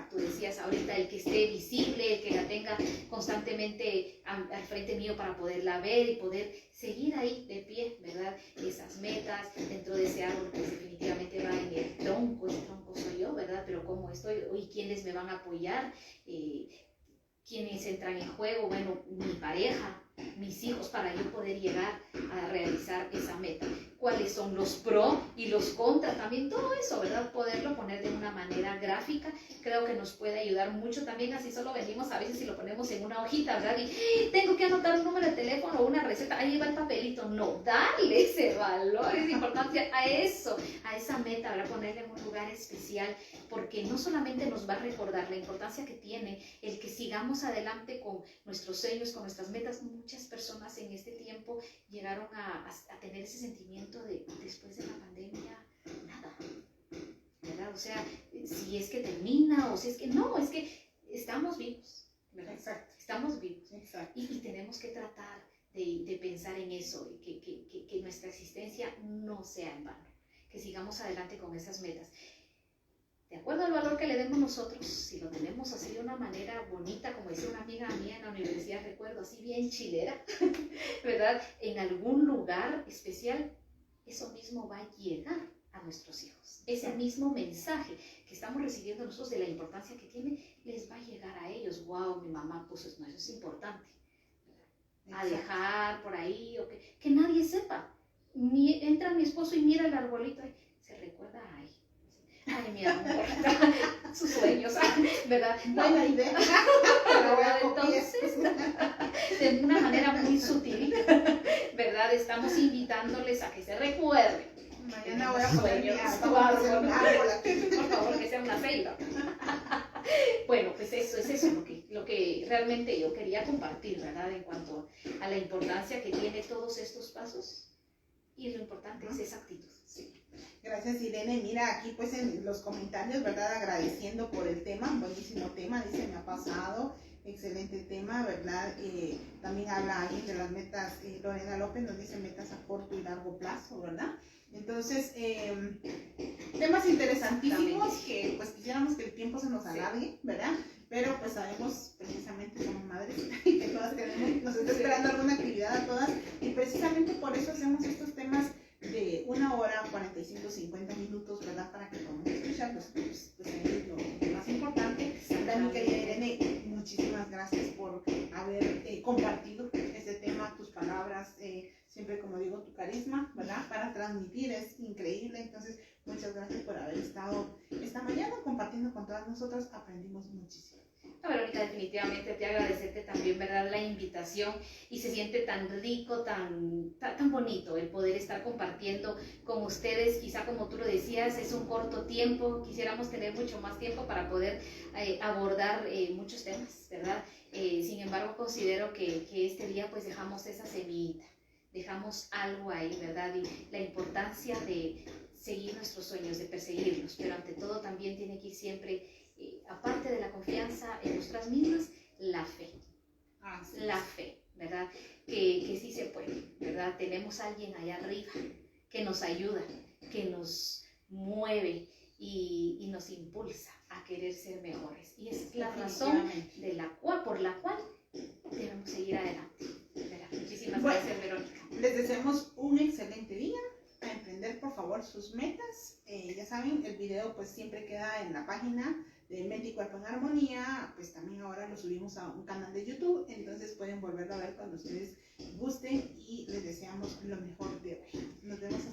Tú decías ahorita, el que esté visible, el que la tenga constantemente al frente mío para poderla ver y poder seguir ahí de pie, ¿verdad? Esas metas dentro de ese árbol, pues definitivamente va en el tronco soy yo, ¿verdad? Pero ¿cómo estoy? ¿Y quiénes me van a apoyar? ¿Quiénes entran en juego? Bueno, mi pareja, mis hijos, para yo poder llegar a realizar esa meta. cuáles son los pros y los contras, también todo eso, ¿verdad? Poderlo poner de una manera gráfica, creo que nos puede ayudar mucho también, así solo venimos a veces y lo ponemos en una hojita, ¿verdad? Y tengo que anotar un número de teléfono o una receta, ahí va el papelito, no, darle ese valor, esa importancia a eso, a esa meta, ¿verdad? Ponerle en un lugar especial, porque no solamente nos va a recordar la importancia que tiene el que sigamos adelante con nuestros sueños, con nuestras metas. Muchas personas en este tiempo llegaron a tener ese sentimiento de después de la pandemia, nada, ¿verdad? O sea, si es que termina o si es que no, es que estamos vivos, ¿verdad? Exacto. Estamos vivos. Exacto. Y tenemos que tratar de pensar en eso, que nuestra existencia no sea en vano, que sigamos adelante con esas metas. De acuerdo al valor que le demos nosotros, si lo tenemos así de una manera bonita, como decía una amiga mía en la universidad, recuerdo, así bien chilera, ¿verdad? En algún lugar especial, eso mismo va a llegar a nuestros hijos. Ese mismo mensaje que estamos recibiendo nosotros de la importancia que tiene, les va a llegar a ellos. Wow, mi mamá puso eso, no, eso es importante. A dejar por ahí, o que nadie sepa. Entra mi esposo y mira el arbolito, se recuerda a él. Ay, mi amor, sus sueños, ¿verdad? Buena idea. Entonces, de una manera muy sutil, ¿verdad? Estamos invitándoles a que se recuerden. Mañana voy a poner mi árbol aquí, por favor, que sea una ceiba. Bueno, pues eso es eso lo que realmente yo quería compartir, ¿verdad? En cuanto a la importancia que tiene todos estos pasos, y lo importante es esa actitud. Sí. Gracias, Irene. Mira, aquí pues en los comentarios, ¿verdad? Agradeciendo por el tema, buenísimo tema, dice, me ha pasado, excelente tema, ¿verdad? También habla alguien de las metas, Lorena López nos dice metas a corto y largo plazo, ¿verdad? Entonces, temas interesantísimos que pues quisiéramos que el tiempo se nos alargue, ¿verdad? Pero pues sabemos, precisamente somos madres y que todas tenemos, nos está esperando alguna actividad a todas, y precisamente por eso hacemos estos temas de 1 hora, 45, 50 minutos, ¿verdad? Para que podamos escuchar, pues ahí lo más importante. También, querida Irene, muchísimas gracias por haber compartido este tema, tus palabras, siempre, como digo, tu carisma, ¿verdad? Para transmitir es increíble. Entonces, muchas gracias por haber estado esta mañana compartiendo con todas nosotras, aprendimos muchísimo. Verónica, definitivamente te agradecerte también, ¿verdad? La invitación, y se siente tan rico, tan bonito el poder estar compartiendo con ustedes. Quizá como tú lo decías, es un corto tiempo, quisiéramos tener mucho más tiempo para poder abordar muchos temas, ¿verdad? Sin embargo, considero que este día pues dejamos esa semillita, dejamos algo ahí, ¿verdad? Y la importancia de seguir nuestros sueños, de perseguirlos, pero ante todo también tiene que ir siempre, aparte de la confianza en nuestras mismas, la fe. La fe, ¿verdad? Que sí se puede, ¿verdad? Tenemos a alguien allá arriba que nos ayuda, que nos mueve y nos impulsa a querer ser mejores. Y es la razón por la cual debemos seguir adelante, ¿verdad? Muchísimas gracias, Verónica. Les deseamos un excelente día. A emprender, por favor, sus metas. Ya saben, el video pues siempre queda en la página de Mente y Cuerpo en Armonía. Pues también ahora lo subimos a un canal de YouTube, entonces pueden volverlo a ver cuando ustedes gusten, y les deseamos lo mejor de hoy. Nos vemos